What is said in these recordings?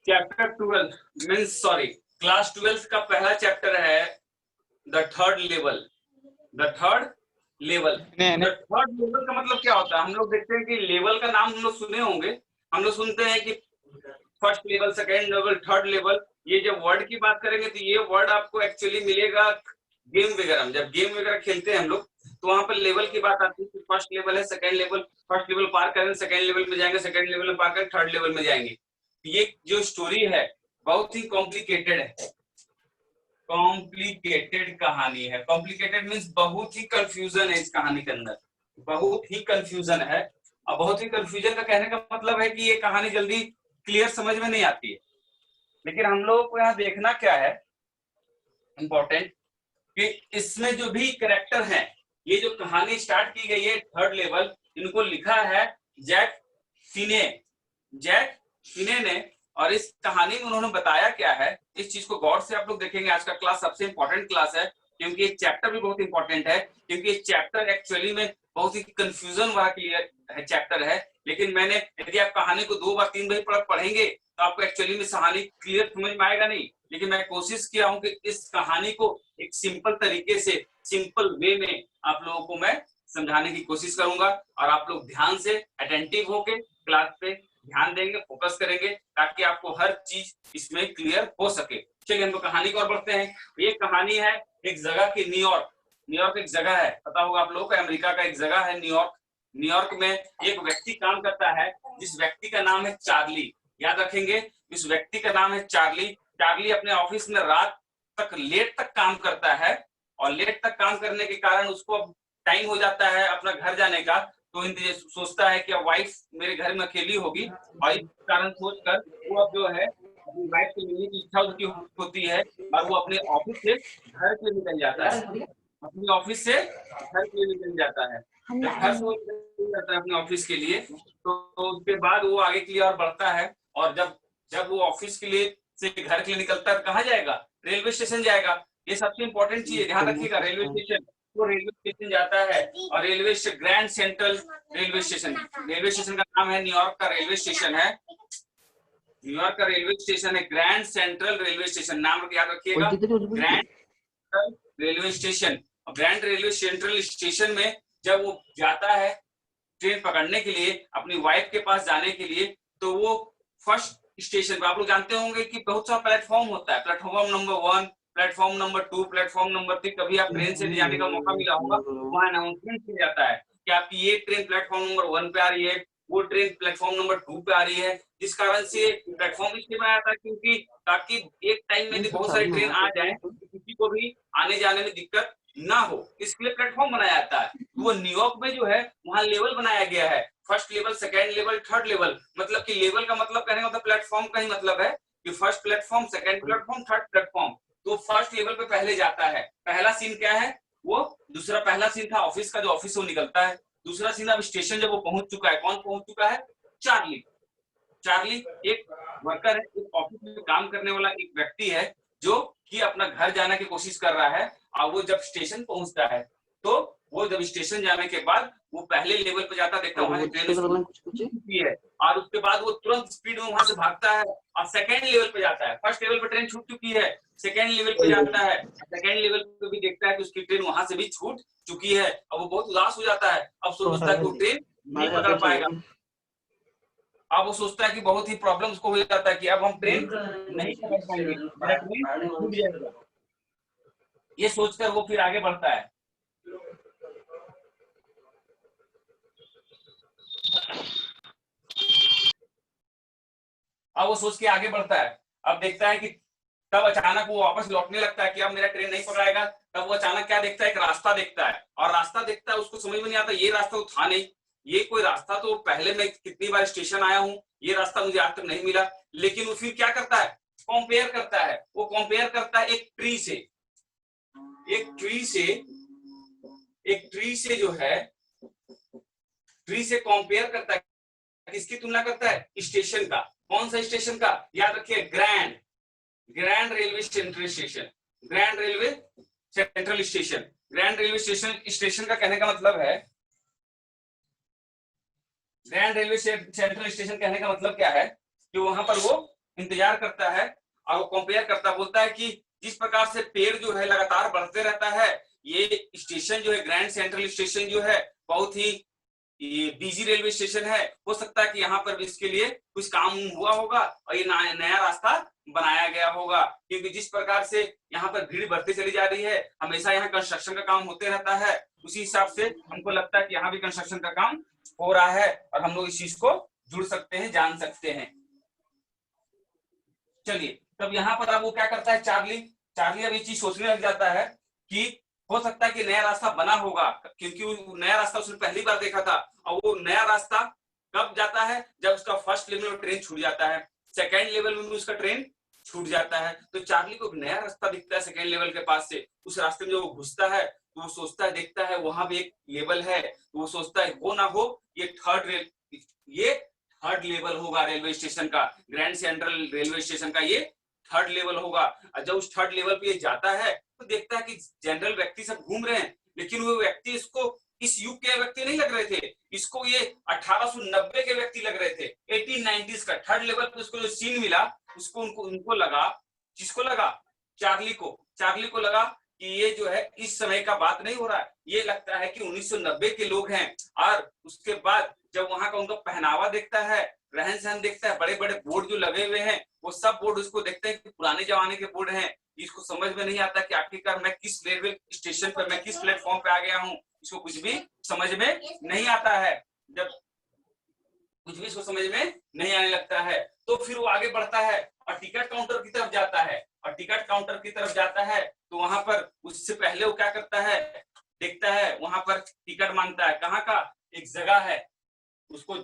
Chapter 12 means sorry class 12 का पहला chapter है the third level. The third level का मतलब क्या होता है? हम लोग देखते हैं कि लेवल का नाम हम लोग सुने होंगे। हम लोग सुनते हैं कि first level, second level, third level. ये जब वर्ड की बात करेंगे तो ये वर्ड आपको एक्चुअली मिलेगा गेम वगैरह में। जब गेम वगैरह खेलते हैं हम लोग तो वहां पर लेवल की बात आती है कि फर्स्ट लेवल है, सेकंड लेवल, फर्स्ट लेवल पार करेंगे सेकंड लेवल में जाएंगे, सेकंड लेवल में पार करेंगे थर्ड लेवल में जाएंगे। ये जो स्टोरी है बहुत ही कॉम्प्लिकेटेड है, कॉम्प्लिकेटेड कहानी है। कॉम्प्लिकेटेड मीन्स बहुत ही कंफ्यूजन है इस कहानी के अंदर, बहुत ही कंफ्यूजन है। और बहुत ही कंफ्यूजन का कहने का मतलब है कि ये कहानी जल्दी क्लियर समझ में नहीं आती है। लेकिन हम लोगों को यहाँ देखना क्या है इंपॉर्टेंट, कि इसमें जो भी कैरेक्टर हैं, ये जो कहानी स्टार्ट की गई है थर्ड लेवल, इनको लिखा है जैक फिने। जैक फिने ने। और इस कहानी में उन्होंने बताया क्या है, इस चीज को गौर से आप लोग देखेंगे। आज का क्लास सबसे इंपॉर्टेंट क्लास है क्योंकि एक चैप्टर भी बहुत इंपॉर्टेंट है, क्योंकि ये चैप्टर एक्चुअली में बहुत ही कंफ्यूजन वाला क्लियर है चैप्टर है। लेकिन मैंने यदि आप कहानी को 2 बार 3 बार पढ़ेंगे तो आपको एक्चुअली में कहानी क्लियर समझ में आएगा नहीं। लेकिन मैं कोशिश किया हूं कि इस कहानी को एक सिंपल तरीके से, सिंपल वे में आप लोगों को मैं समझाने की कोशिश करूंगा। और आप लोग ध्यान से अटेंटिव होके क्लास पे ध्यान देंगे, फोकस करेंगे, ताकि आपको हर चीज इसमें क्लियर हो सके। चलिए हम तो कहानी की ओर बढ़ते हैं। ये कहानी है एक जगह की, न्यूयॉर्क। न्यूयॉर्क एक जगह है, पता होगा आप लोगों को, अमेरिका का एक जगह है न्यूयॉर्क। न्यूयॉर्क में एक व्यक्ति काम करता है जिस व्यक्ति का नाम है चार्ली। याद रखेंगे, इस व्यक्ति का नाम है चार्ली। चार्ली अपने ऑफिस में रात तक लेट तक काम करता है और लेट तक काम करने के कारण उसको अब टाइम हो जाता है अपना घर जाने का। तो सोचता है कि अब वाइफ मेरे घर में अकेली होगी और इस कारण सोचकर वो अब जो है अपनी वाइफ से मिलने की इच्छा उसकी होती है और वो अपने ऑफिस से घर के लिए निकल जाता है। अपने ऑफिस से घर के लिए निकल जाता है। जब घर से निकल जाता है अपने ऑफिस के लिए तो उसके बाद वो आगे के लिए और बढ़ता है। और जब जब वो ऑफिस के लिए से घर के लिए निकलता है, कहाँ जाएगा? रेलवे स्टेशन जाएगा। ये सबसे इंपॉर्टेंट चीज है, ध्यान रखिएगा। रेलवे स्टेशन, वो रेलवे स्टेशन जाता है और railway grand central railway station, railway station का नाम है, न्यूयॉर्क का रेलवे स्टेशन है। न्यूयॉर्क का रेलवे स्टेशन है ग्रैंड सेंट्रल रेलवे स्टेशन, नाम याद रखिएगा, grand railway station. Grand railway central station में जब वो जाता है ट्रेन पकड़ने के लिए अपनी वाइफ के पास जाने के लिए, तो वो फर्स्ट स्टेशन पे, आप लोग जानते होंगे कि बहुत सारा प्लेटफॉर्म होता है, platform number 1, platform number 2, platform number 3। कभी आप ट्रेन से जाने का मौका मिला होगा, वहां अनाउंसमेंट किया जाता है कि आपकी ये ट्रेन प्लेटफॉर्म नंबर 1 पे आ रही है, वो ट्रेन प्लेटफॉर्म नंबर 2 पे आ रही है। जिस कारण से प्लेटफॉर्म इसलिए बनाया था क्योंकि ताकि एक टाइम में बहुत सारी ट्रेन आ जाए तो किसी को भी आने जाने में दिक्कत ना हो, इसलिए प्लेटफॉर्म बनाया जाता है। तो वो न्यूयॉर्क में जो है वहां लेवल बनाया गया है, first level, second level, third level. मतलब कि लेवल का मतलब कहने का मतलब प्लेटफॉर्म का ही मतलब है कि first platform, second platform, third platform. तो फर्स्ट लेवल पे पहले जाता है। पहला सीन क्या है? वो दूसरा पहला सीन था ऑफिस का, जो ऑफिस से वो निकलता है। दूसरा सीन अब स्टेशन जब वो पहुंच चुका है, कौन पहुंच चुका है? चार्ली। चार्ली एक वर्कर है, एक ऑफिस में काम करने वाला एक व्यक्ति है जो कि अपना घर जाने की कोशिश कर रहा है। और वो जब स्टेशन पहुंचता है तो वो जब स्टेशन जाने के बाद वो पहले लेवल पे जाता, देखता है वहां ट्रेन छूटी है और उसके बाद वो तुरंत स्पीड में वहां से भागता है और सेकेंड लेवल पे जाता है। फर्स्ट लेवल पे ट्रेन छूट चुकी है, सेकेंड लेवल पे जाता है, सेकेंड लेवल पे भी देखता है कि उसकी ट्रेन वहां से भी छूट चुकी है। अब वो बहुत उदास हो जाता है, अब सोचता है कि वो ट्रेन नहीं पकड़ पाएगा। अब वो सोचता है कि बहुत ही प्रॉब्लम उसको हो जाता है कि अब हम ट्रेन नहीं पकड़ पाएंगे, मेरा ट्रेन छूट जाएगा। ये सोचकर वो फिर आगे बढ़ता है। अब वो सोच के आगे बढ़ता है। अब देखता है कि तब अचानक वो वापस लौटने लगता है कि अब मेरा ट्रेन नहीं पकड़ाएगा। तब वो अचानक क्या देखता है? एक रास्ता देखता है। और रास्ता देखता है, उसको समझ में नहीं आता ये रास्ता तो था नहीं, ये कोई रास्ता तो पहले मैं कितनी बार स्टेशन आया हूँ, ये रास्ता मुझे आज तक नहीं मिला। लेकिन वो फिर क्या करता है? कंपेयर करता है। वो कंपेयर करता है एक ट्री से, एक ट्री से, एक ट्री से जो है, ट्री से कंपेयर करता है। किसकी तुलना करता है? स्टेशन का। कौन सा स्टेशन का? याद रखिए, grand, grand railway central station, grand railway central station. Grand railway station, station का कहने का मतलब है, ग्रैंड रेलवे सेंट्रल स्टेशन कहने का मतलब क्या है कि वहां पर वो इंतजार करता है और वो कंपेयर करता, बोलता है कि जिस प्रकार से पेड़ जो है लगातार बढ़ते रहता है, ये स्टेशन जो है ग्रैंड सेंट्रल स्टेशन जो है बहुत ही ये बिजी रेलवे स्टेशन है, हो सकता है कि यहाँ पर भी इसके लिए कुछ काम हुआ होगा और ये नया रास्ता बनाया गया होगा, क्योंकि जिस प्रकार से यहाँ पर भीड़ बढ़ती चली जा रही है, हमेशा यहाँ कंस्ट्रक्शन का काम होते रहता है, उसी हिसाब से हमको लगता है कि यहाँ भी कंस्ट्रक्शन का काम हो रहा है और हम लोग इस चीज को जुड़ सकते हैं, जान सकते हैं। चलिए, तब यहाँ पर अब वो क्या करता है, चार्ली अब ये चीज सोचने लग जाता है कि हो सकता है कि नया रास्ता बना होगा, क्योंकि वो नया रास्ता उसने पहली बार देखा था, और वो नया रास्ता कब जाता है, जब उसका फर्स्ट लेवल में ट्रेन छूट जाता है, सेकेंड लेवल में भी उसका ट्रेन छूट जाता है। तो चार्ली को नया रास्ता दिखता है सेकेंड लेवल के पास से, उस रास्ते में जो वो घुसता है तो वो सोचता है, देखता है वहां भी एक लेवल है, तो वो सोचता है हो ना हो ये थर्ड लेवल होगा रेलवे स्टेशन का, ग्रैंड सेंट्रल रेलवे स्टेशन का ये थर्ड लेवल होगा। और जब उस थर्ड लेवल पे जाता है तो देखता है कि जनरल व्यक्ति सब घूम रहे हैं, लेकिन वो व्यक्ति इसको इस युग के व्यक्ति नहीं लग रहे थे, इसको ये 1890 के व्यक्ति लग रहे थे, 1890s का। थर्ड लेवल पे उसको जो सीन मिला, उसको उनको लगा, जिसको लगा चार्ली को लगा कि ये जो है इस समय का बात नहीं हो रहा है, ये लगता है कि 1990 के लोग हैं। और उसके बाद जब वहां का उनका पहनावा देखता है, रहन सहन देखता है, बड़े बड़े बोर्ड जो लगे हुए हैं वो सब बोर्ड उसको देखते हैं कि पुराने जमाने के बोर्ड हैं। इसको समझ में नहीं आता कि आखिरकार मैं किस रेलवे स्टेशन पर, मैं किस प्लेटफॉर्म पे आ गया हूँ, इसको कुछ भी समझ में नहीं आता है। जब कुछ भी इसको समझ में नहीं आने लगता है तो फिर वो आगे बढ़ता है और टिकट काउंटर की तरफ जाता है, और टिकट काउंटर की तरफ जाता है तो वहां पर उससे पहले वो क्या करता है, देखता है वहां पर टिकट मांगता है, कहाँ का, एक जगह है उसको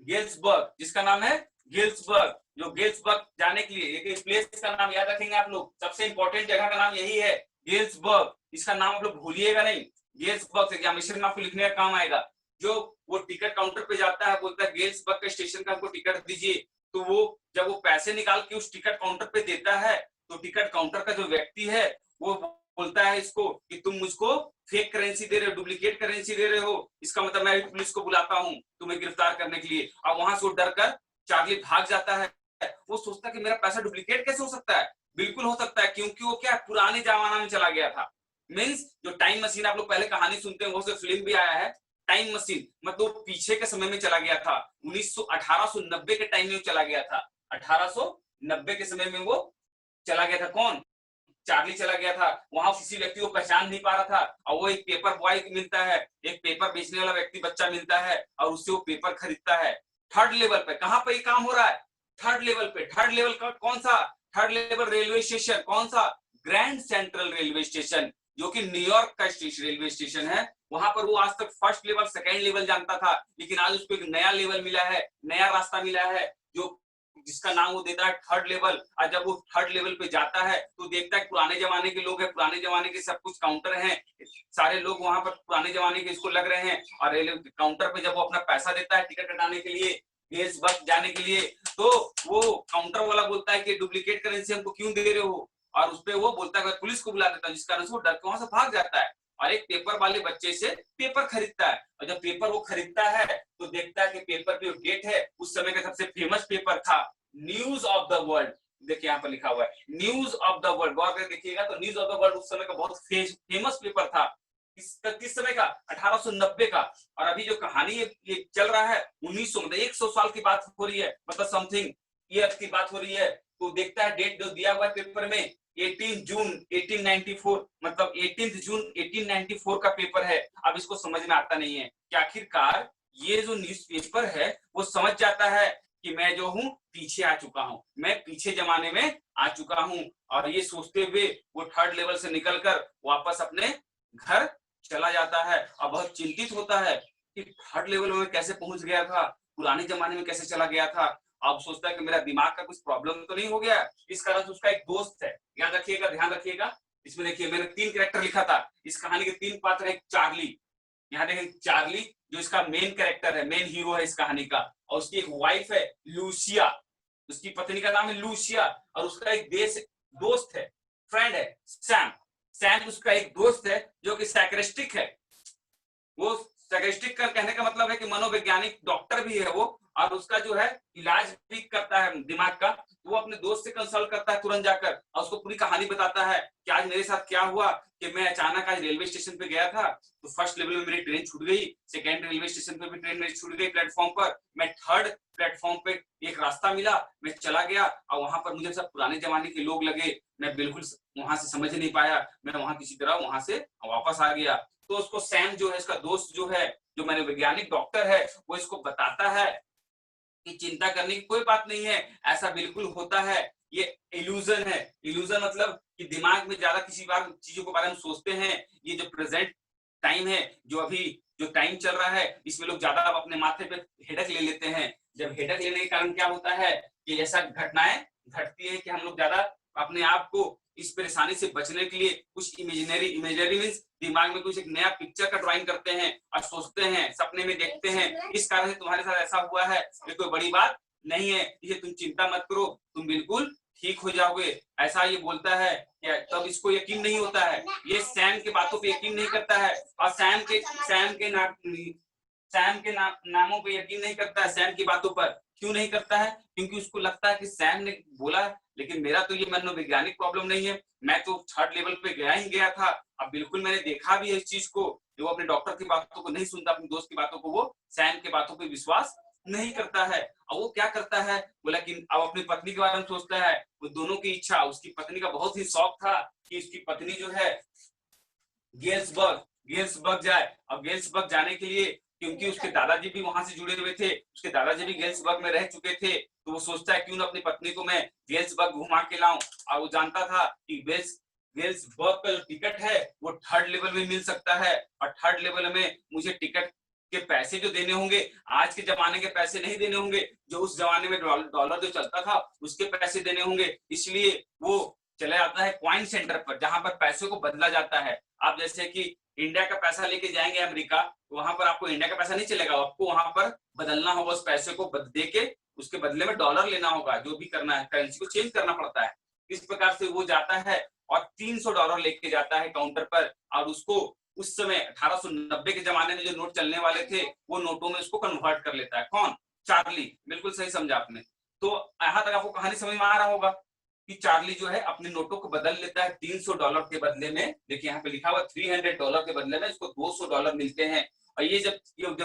गेल्सबर्ग, जिसका नाम है गेल्सबर्ग, जो गेल्सबर्ग जाने के लिए एक प्लेस का नाम याद रखेंगे आप लोग, सबसे इंपॉर्टेंट जगह का नाम यही है गेल्सबर्ग, इसका नाम आप लोग भूलिएगा नहीं, गेल्सबर्ग से एग्जामिनेशन में आपको लिखने का काम आएगा। जो वो टिकट काउंटर पे जाता है, बोलता है गेल्सबर्ग के स्टेशन का हमको टिकट दीजिए, तो वो जब वो पैसे निकाल के उस टिकट काउंटर पे देता है तो टिकट काउंटर का जो व्यक्ति है वो बोलता है इसको कि तुम मुझको फेक करेंसी दे रहे हो, डुप्लीकेट करेंसी दे रहे हो, इसका मतलब मैं पुलिस को बुलाता हूँ तुम्हें गिरफ्तार करने के लिए। और वहां से डर कर चार्ली भाग जाता है। वो सोचता है कि मेरा पैसा डुप्लीकेट कैसे हो सकता है, बिल्कुल हो सकता है, क्योंकि वो क्या पुराने जमाना में चला गया था। मीन्स जो टाइम मशीन आप लोग पहले कहानी सुनते हैं, वो से फिल्म भी आया है टाइम मशीन, मतलब पीछे के समय में चला गया था, 1890 के टाइम में चला गया था, 1890 के समय में वो चला गया था। कौन, चार्ली चला गया था। वहां किसी व्यक्ति को पहचान नहीं पा रहा था, और वो एक पेपर बॉय मिलता है, एक पेपर बेचने वाला व्यक्ति बच्चा मिलता है, और उससे वो पेपर खरीदता है। थर्ड लेवल पे, कहां पर ये काम हो रहा है, थर्ड लेवल पे। थर्ड लेवल का कौन सा, थर्ड लेवल रेलवे स्टेशन, कौन सा, ग्रैंड सेंट्रल रेलवे स्टेशन, जो कि न्यूयॉर्क का रेलवे स्टेशन है। वहां पर वो आज तक फर्स्ट लेवल सेकेंड लेवल जानता था, लेकिन आज उसको एक नया लेवल मिला है, नया रास्ता मिला है, जो जिसका नाम वो देता है थर्ड लेवल। और जब वो थर्ड लेवल पे जाता है तो देखता है पुराने जमाने के लोग हैं, पुराने जमाने के सब कुछ काउंटर हैं, सारे लोग वहां पर पुराने जमाने के इसको लग रहे हैं। और रेलवे काउंटर पे जब वो अपना पैसा देता है टिकट कटाने के लिए, गेल्सबर्ग जाने के लिए, तो वो काउंटर वाला बोलता है कि डुप्लीकेट करेंसी हमको क्यों दे रहे हो, और उस पर वो बोलता है पुलिस को बुला देता है, जिस कारण से वो डर के वहां से भाग जाता है और एक पेपर वाले बच्चे से पेपर खरीदता है। और जब पेपर वो खरीदता है तो देखता है कि पेपर पे डेट है, उस समय का सबसे फेमस पेपर था न्यूज ऑफ द वर्ल्ड। देखिए यहाँ पर लिखा हुआ है न्यूज ऑफ द वर्ल्ड, गौर करके देखिएगा तो न्यूज ऑफ द वर्ल्ड उस समय का बहुत फेमस पेपर था। किस समय का, 1890 का। और अभी जो कहानी ये चल रहा है 1900, मतलब 100 साल की बात हो रही है, मतलब समथिंग ईयर की बात हो रही है। तो देखता है डेट जो दिया हुआ है पेपर में 18 जून 1894, मतलब 18 जून 1894 का पेपर है। अब इसको समझ में आता नहीं है कि आखिरकार ये जो न्यूज़पेपर है वो समझ जाता है कि मैं जो हूँ पीछे आ चुका हूँ, मैं पीछे जमाने में आ चुका हूँ। और ये सोचते हुए वो थर्ड लेवल से निकलकर वापस अपने घर चला जाता है और बहुत चिंतित होता है कि थर्ड लेवल में कैसे पहुंच गया था, पुराने जमाने में कैसे चला गया था। अब सोचता है कि मेरा दिमाग का कुछ प्रॉब्लम तो नहीं हो गया। इस कारण से उसका एक दोस्त है, याद रखिएगा, ध्यान रखिएगा, इसमें देखिए मैंने 3 कैरेक्टर लिखा था, इस कहानी के 3 पात्र है। चार्ली, यहाँ देखें चार्ली जो इसका मेन कैरेक्टर है, मेन हीरो है इस कहानी का, और उसकी एक वाइफ है लूसिया, उसकी पत्नी का नाम है लूसिया, और उसका एक दोस्त है, फ्रेंड है सैम। सैम उसका एक दोस्त है जो कि साइकियाट्रिस्ट है। वो साइकियाट्रिस्ट का कहने का मतलब है कि मनोवैज्ञानिक डॉक्टर भी है वो, और उसका जो है इलाज भी करता है दिमाग का, वो अपने दोस्त से कंसल्ट करता है तुरंत जाकर और उसको पूरी कहानी बताता है कि आज मेरे साथ क्या हुआ कि मैं अचानक आज रेलवे स्टेशन पे गया था, तो फर्स्ट लेवल में मेरी ट्रेन छूट गई, सेकेंड रेलवे स्टेशन पे भी ट्रेन मेरी छूट गई प्लेटफॉर्म पर, मैं थर्ड प्लेटफॉर्म पे एक रास्ता मिला, मैं चला गया और वहां पर मुझे सब पुराने जमाने के लोग लगे, मैं बिल्कुल वहां से समझ नहीं पाया, मैं वहां किसी तरह वहां से वापस आ गया। तो उसको सैम जो है, इसका दोस्त जो है, जो मैंने वैज्ञानिक डॉक्टर है, वो इसको बताता है कि चिंता करने की कोई बात नहीं है, ऐसा बिल्कुल होता है, ये इल्यूजन है। इल्यूजन मतलब कि दिमाग में ज्यादा किसी बार चीजों के बारे में सोचते हैं, ये जो प्रेजेंट टाइम है, जो अभी जो टाइम चल रहा है, इसमें लोग ज्यादा अपने माथे पे हेडक ले लेते हैं। जब हेडक लेने के कारण क्या होता है कि ऐसा घटनाएं घटती है कि हम लोग ज्यादा अपने आप को इस परेशानी से बचने के लिए कुछ इमेजरी मीन्स दिमाग में कुछ एक नया पिक्चर का ड्राइंग करते हैं और सोचते हैं, सपने में देखते हैं, इस कारण से तुम्हारे साथ ऐसा हुआ है, ये कोई बड़ी बात नहीं है, इसे तुम चिंता मत करो, तुम बिल्कुल ठीक हो जाओगे, ऐसा ये बोलता है। क्या तब इसको यकीन नहीं होता है, ये सैम के बातों पे यकीन नहीं करता है और सैम के नामों पे यकीन नहीं करता है, सैम की बातों पर। क्यों नहीं करता है? क्योंकि उसको लगता है कि सैम ने बोला, लेकिन मेरा तो ये मनोवैज्ञानिक प्रॉब्लम नहीं है, मैं तो थर्ड लेवल पे गया ही गया था, अब बिल्कुल मैंने देखा भी है इस चीज को। जो अपने डॉक्टर की बातों को नहीं सुनता, अपने दोस्त की बातों को, वो सैम की बातों पे विश्वास नहीं करता है। और वो क्या करता है, बोला कि अब अपनी पत्नी के बारे में सोचता है, वो दोनों की इच्छा, उसकी पत्नी का बहुत ही शौक था कि उसकी पत्नी जो है गेल्सबर्ग गेल्सबर्ग जाए। अब गेल्सबर्ग जाने के लिए, क्योंकि उसके दादाजी भी वहां से जुड़े हुए थे, उसके दादाजी भी गेल्सबर्ग में रह चुके थे, तो वो सोचता है क्यों ना अपनी पत्नी को मैं गेल्सबर्ग घुमा के लाऊं। और वो जानता था कि गेल्सबर्ग का जो टिकट है वो थर्ड लेवल में मिल सकता है, और थर्ड लेवल में मुझे टिकट के पैसे जो देने होंगे, आज के जमाने के पैसे नहीं देने होंगे, जो उस जमाने में डॉलर जो चलता था उसके पैसे देने होंगे। इसलिए वो चला जाता है क्वाइन सेंटर पर, जहां पर पैसे को बदला जाता है। आप जैसे कि इंडिया का पैसा लेके जाएंगे अमेरिका, तो वहां पर आपको इंडिया का पैसा नहीं चलेगा, आपको वहां पर बदलना होगा, उस पैसे को दे के उसके बदले में डॉलर लेना होगा, जो भी करना है, करेंसी को चेंज करना पड़ता है। इस प्रकार से वो जाता है और $300 लेके जाता है काउंटर पर, और उसको उस समय 1890 के जमाने में जो नोट चलने वाले थे, वो नोटों में उसको कन्वर्ट कर लेता है। कौन? चार्ली। बिल्कुल सही समझा आपने। तो यहां तक आपको कहानी समझ में आ रहा होगा कि चार्ली जो है अपने नोटों को बदल लेता है $300 के बदले में। देखिए यहाँ पे लिखा हुआ $300 के बदले में इसको $200 मिलते हैं। और ये जब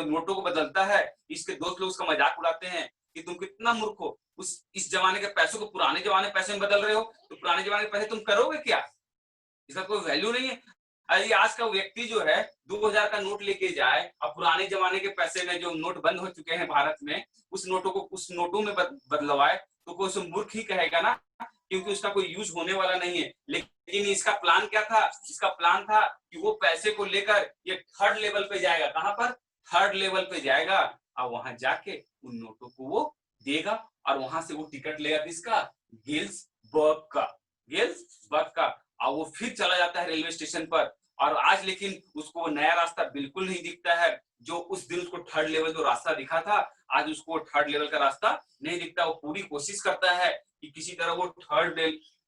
नोटों को बदलता है, इसके दोस्त लोग उसका मजाक उड़ाते हैं कि तुम कितना मूर्ख हो, इस जमाने के पैसों को पुराने जमाने पैसे में बदल रहे हो, तो पुराने जमाने के पैसे तुम करोगे क्या? इसका कोई वैल्यू नहीं है। अरे आज का व्यक्ति जो है 2000 का नोट लेके जाए और पुराने जमाने के पैसे में, जो नोट बंद हो चुके हैं भारत में, उस नोटों में बदलवाए, तो कोई उसे मूर्ख ही कहेगा ना, क्योंकि उसका कोई यूज होने वाला नहीं है। लेकिन इसका प्लान क्या था? इसका प्लान था कि वो पैसे को लेकर ये थर्ड लेवल पे जाएगा। कहां पर? थर्ड लेवल पे जाएगा, और वहां जाके उन नोटों को वो देगा, और वहां से वो टिकट लेगा किसका? गेल्सबर्ग का। गेल्सबर्ग का। और वो फिर चला जाता है रेलवे स्टेशन पर। और आज लेकिन उसको नया रास्ता बिल्कुल नहीं दिखता है, जो उस दिन उसको थर्ड लेवल जो रास्ता दिखा था, आज उसको थर्ड लेवल का रास्ता नहीं दिखता। वो पूरी कोशिश करता है कि किसी तरह वो थर्ड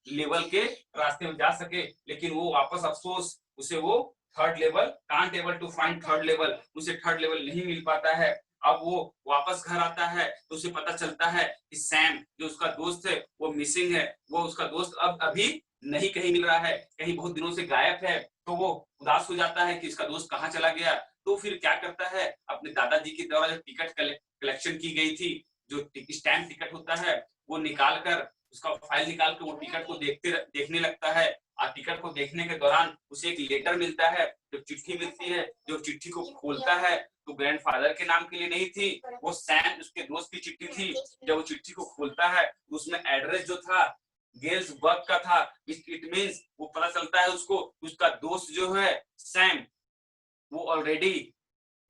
लेवल के रास्ते में जा सके, लेकिन वो वापस अफसोस, उसे वो third level can't able to find third level, उसे थर्ड लेवल नहीं मिल पाता है। अब वो वापस घर आता है तो उसे पता चलता है कि सैम जो उसका दोस्त है वो मिसिंग है, वो उसका दोस्त अब अभी नहीं कहीं मिल रहा है, कहीं बहुत दिनों से गायब है। तो वो उदास हो जाता है कि इसका दोस्त कहाँ चला गया। तो फिर क्या करता है, अपने दादाजी के द्वारा जो टिकट कलेक्शन की गई थी, जो स्टैम्प टिकट होता है, वो निकाल कर, उसका फाइल निकाल कर वो टिकट को देखने लगता है। और टिकट को देखने के दौरान उसे एक लेटर मिलता है, जो चिट्ठी मिलती है। जो चिट्ठी को खोलता है तो ग्रैंडफादर के नाम के लिए नहीं थी, वो सैम उसके दोस्त की चिट्ठी थी। जब वो चिट्ठी को खोलता है तो उसमें एड्रेस जो था गेल्सबर्ग का था। इट मींस वो पता चलता है उसको, उसका दोस्त जो है सैम, वो ऑलरेडी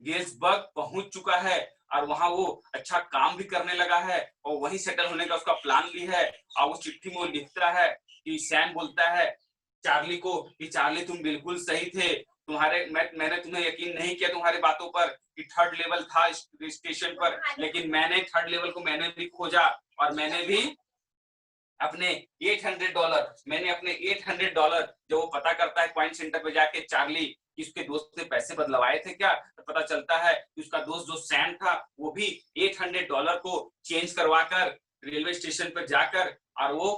गेल्सबर्ग पहुंच चुका है, और वहां वो अच्छा काम भी करने लगा है, और वहीं सेटल होने का उसका प्लान भी है। और वो चिट्ठी में वो लिखता है कि सैम बोलता है चार्ली को कि चार्ली तुम बिल्कुल सही थे, मैंने तुम्हें यकीन नहीं किया तुम्हारी बातों पर कि थर्ड लेवल था स्टेशन पर, लेकिन मैंने थर्ड लेवल को मैंने भी खोजा, और मैंने अपने $800 जब वो पता करता है क्वाइन सेंटर पे जाके चार्ली, कि उसके दोस्त ने पैसे बदलवाए थे क्या, तो पता चलता है कि उसका दोस्त जो सैम था वो भी $800 को चेंज करवाकर रेलवे स्टेशन पर जाकर और वो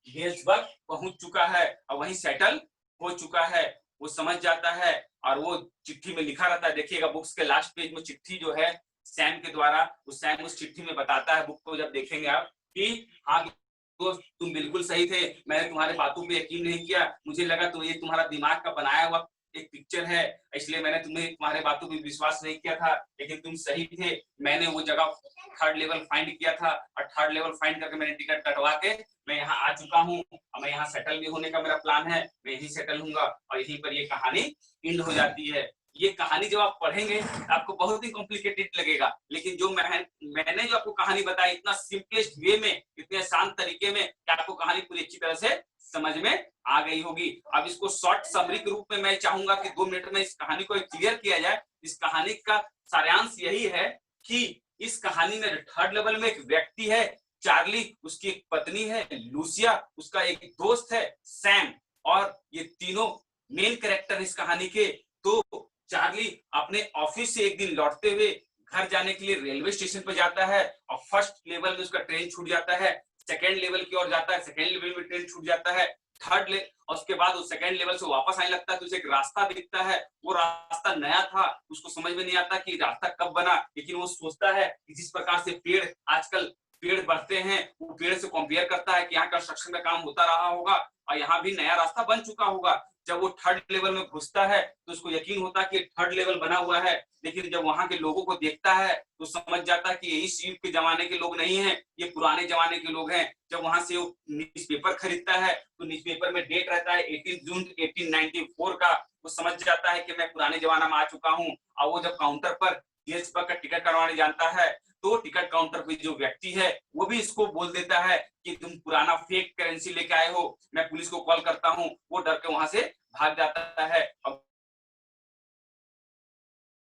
गेल्सबर्ग पहुंच चुका है और वहीं सेटल हो चुका है। वो समझ जाता है और वो चिट्ठी में लिखा रहता है, देखिएगा बुक्स के लास्ट पेज में चिट्ठी जो है सैम के द्वारा, सैम उस चिट्ठी में बताता है, बुक को जब देखेंगे आप, कि हाँ दोस्त तुम बिल्कुल सही थे, मैंने तुम्हारे बातों पे यकीन नहीं किया, मुझे लगा तो ये तुम्हारा दिमाग का बनाया हुआ एक पिक्चर है, इसलिए मैंने तुम्हारे बातों पे विश्वास नहीं किया था, लेकिन तुम सही थे। मैंने वो जगह थर्ड लेवल फाइंड किया था और थर्ड लेवल फाइंड करके मैंने टिकट कटवा के मैं यहाँ आ चुका हूँ। मैं यहाँ सेटल भी होने का मेरा प्लान है, मैं यहीं सेटल हूंगा और यहीं पर ये कहानी एंड हो जाती है। ये कहानी जब आप पढ़ेंगे आपको बहुत ही कॉम्प्लिकेटेड लगेगा, लेकिन जो मैंने जो आपको कहानी बताई इतना सिंपलेस्ट वे में, इतने आसान तरीके में कि आपको कहानी पूरी अच्छी तरह से समझ में आ गई होगी। अब इसको शॉर्ट समरी के रूप में मैं चाहूंगा कि 2 मिनट में इस कहानी को क्लियर किया जाए। इस कहानी का सारांश यही है कि इस कहानी में थर्ड लेवल में एक व्यक्ति है चार्ली, उसकी एक पत्नी है लूसिया, उसका एक दोस्त है सैम, और ये तीनों मेन कैरेक्टर इस कहानी के। तो चार्ली अपने ऑफिस से एक दिन लौटते हुए घर जाने के लिए रेलवे स्टेशन पर जाता है और फर्स्ट लेवल में उसका ट्रेन छूट जाता है, सेकेंड लेवल की ओर जाता है, सेकेंड लेवल में ट्रेन छूट जाता है, थर्ड लेवल, और उसके बाद वो सेकेंड लेवल से वापस आने लगता है तो उसे एक रास्ता दिखता है। वो रास्ता नया था, उसको समझ में नहीं आता कि रास्ता कब बना, लेकिन वो सोचता है कि जिस प्रकार से आजकल पेड़ बढ़ते हैं, वो पेड़ से कंपेयर करता है कि यहाँ कंस्ट्रक्शन का काम होता रहा होगा और यहाँ भी नया रास्ता बन चुका होगा। जब वो थर्ड लेवल में घुसता है तो उसको यकीन होता है कि थर्ड लेवल बना हुआ है, लेकिन जब वहां के लोगों को देखता है तो समझ जाता है कि यही शिव के जमाने के लोग नहीं हैं, ये पुराने जमाने के लोग हैं। जब वहां से वो न्यूज़पेपर खरीदता है तो न्यूज़पेपर में डेट रहता है 18 जून 1894 का। वो समझ जाता है कि मैं पुराने जमाना में आ चुका हूँ। और वो जब काउंटर पर गेल्सबर्ग का टिकट करवाने जाता है तो टिकट काउंटर पे जो व्यक्ति है वो भी इसको बोल देता है कि तुम पुराना फेक करेंसी लेके आए हो, मैं पुलिस को कॉल करता हूँ। वो डर के वहां से भाग जाता है और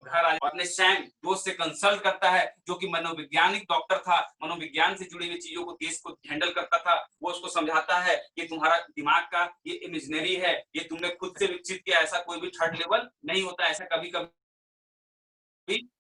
घर अपने सैम दोस्त से कंसल्ट करता है, जो कि मनोवैज्ञानिक डॉक्टर था, मनोविज्ञान से जुड़ी हुई चीजों को केस को हैंडल करता था। वो उसको समझाता है कि तुम्हारा दिमाग का ये इमेजिनरी है, ये तुमने खुद से विकसित किया, ऐसा कोई भी थर्ड लेवल नहीं होता, ऐसा कभी कभी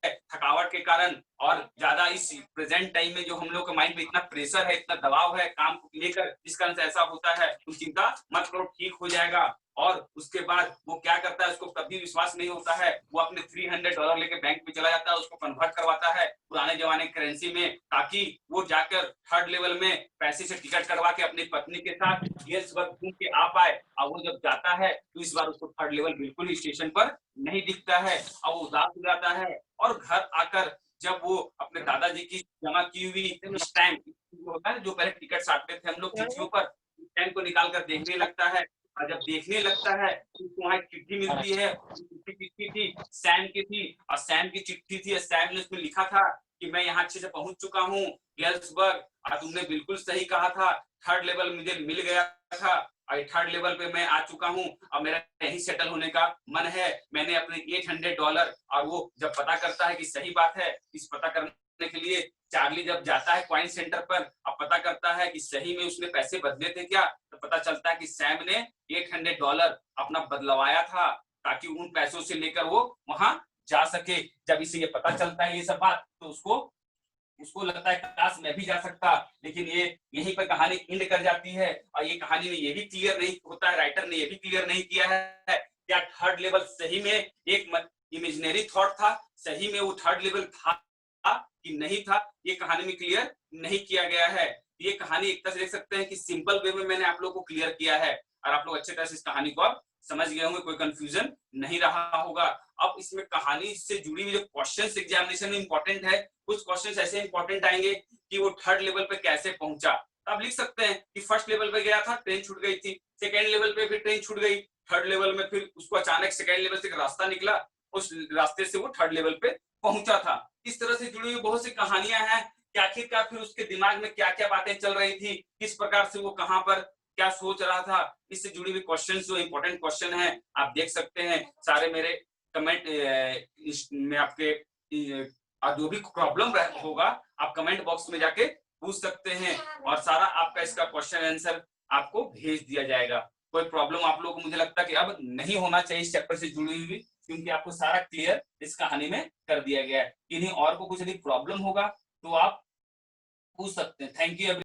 थकावट के कारण और ज्यादा इस प्रेजेंट टाइम में जो हम लोग के माइंड में इतना प्रेशर है, इतना दबाव है काम को लेकर, जिस कारण से ऐसा होता है, तुम चिंता मत करो, ठीक हो जाएगा। और उसके बाद वो क्या करता है, उसको कभी विश्वास नहीं होता है, वो अपने $300 लेके बैंक में चला जाता है, उसको कन्वर्ट करवाता है पुराने जमाने की करेंसी में, ताकि वो जाकर थर्ड लेवल में पैसे से टिकट करवा के अपनी पत्नी के साथ गेल्सबर्ग घूम के आ पाए। और वो जब जाता है तो इस बार उसको थर्ड लेवल बिल्कुल ही स्टेशन पर नहीं दिखता है और वो उदास हो जाता है। और घर आकर जब वो अपने दादाजी की जमा की हुई स्टैम्प होता है, जो पहले टिकट साटते थे हम लोग चिट्ठियों पर, स्टैम्प को निकाल कर देखने लगता है। और जब देखने लगता है तो उसको वहां एक चिट्ठी मिलती है। चिट्ठी किसकी थी? सैम की थी। और सैम की चिट्ठी थी, सैम ने उसमें लिखा था कि मैं यहाँ अच्छे से पहुंच चुका हूँ गेल्सबर्ग, और तुमने बिल्कुल सही कहा था, थर्ड लेवल मुझे मिल गया था और थर्ड लेवल पे मैं आ चुका हूँ और मेरा यहीं सेटल होने का मन है। मैंने अपने $800, और वो जब पता करता है कि सही बात है, इस पता करने के लिए चार्ली जब जाता है कॉइन सेंटर पर और पता करता है कि सही में उसने पैसे बदले थे क्या, तो पता चलता है कि सैम ने $800 अपना बदलवाया था ताकि उन पैसों से लेकर वो वहां जा सके। जब इसे ये पता चलता है ये सब बात, तो उसको उसको लगता है काश मैं भी जा सकता, लेकिन ये यहीं पर कहानी एंड कर जाती है। और ये कहानी में ये भी क्लियर नहीं होता है, राइटर ने ये भी क्लियर नहीं किया है क्या थर्ड लेवल सही में एक इमेजिनरी थॉट था, सही में वो थर्ड लेवल था कि नहीं था, ये कहानी में क्लियर नहीं किया गया है। ये कहानी एक तरह से देख सकते हैं कि सिंपल वे में मैंने आप लोगों को क्लियर किया है और आप लोग अच्छे तरह से इस कहानी को आप समझ गए होंगे, कोई कंफ्यूजन नहीं रहा होगा। अब इसमें कहानी से जुड़ी हुई जो क्वेश्चंस एग्जामिनेशन में इंपॉर्टेंट है, कुछ क्वेश्चंस ऐसे इंपॉर्टेंट आएंगे कि वो थर्ड लेवल पे कैसे पहुंचा। आप लिख सकते हैं कि फर्स्ट लेवल पे गया था, ट्रेन छूट गई थी, सेकेंड लेवल पे फिर ट्रेन छूट गई, थर्ड लेवल में फिर उसको अचानक सेकेंड लेवल से एक रास्ता निकला, उस रास्ते से वो थर्ड लेवल पे पहुंचा था। इस तरह से जुड़ी हुई बहुत सी कहानियां हैं कि आखिरकार फिर उसके दिमाग में क्या क्या बातें चल रही थी, किस प्रकार से वो कहां पर क्या सोच रहा था, इससे जुड़ी हुई क्वेश्चन जो इंपॉर्टेंट क्वेश्चन है आप देख सकते हैं। सारे मेरे कमेंट में आपके जो भी प्रॉब्लम होगा आप कमेंट बॉक्स में जाके पूछ सकते हैं और सारा आपका इसका क्वेश्चन आंसर आपको भेज दिया जाएगा। कोई प्रॉब्लम आप लोगों को मुझे लगता है कि अब नहीं होना चाहिए इस चैप्टर से जुड़ी हुई, क्योंकि आपको सारा क्लियर इस कहानी में कर दिया गया है। इन्हीं और को कुछ यदि प्रॉब्लम होगा तो आप पूछ सकते हैं। Thank you.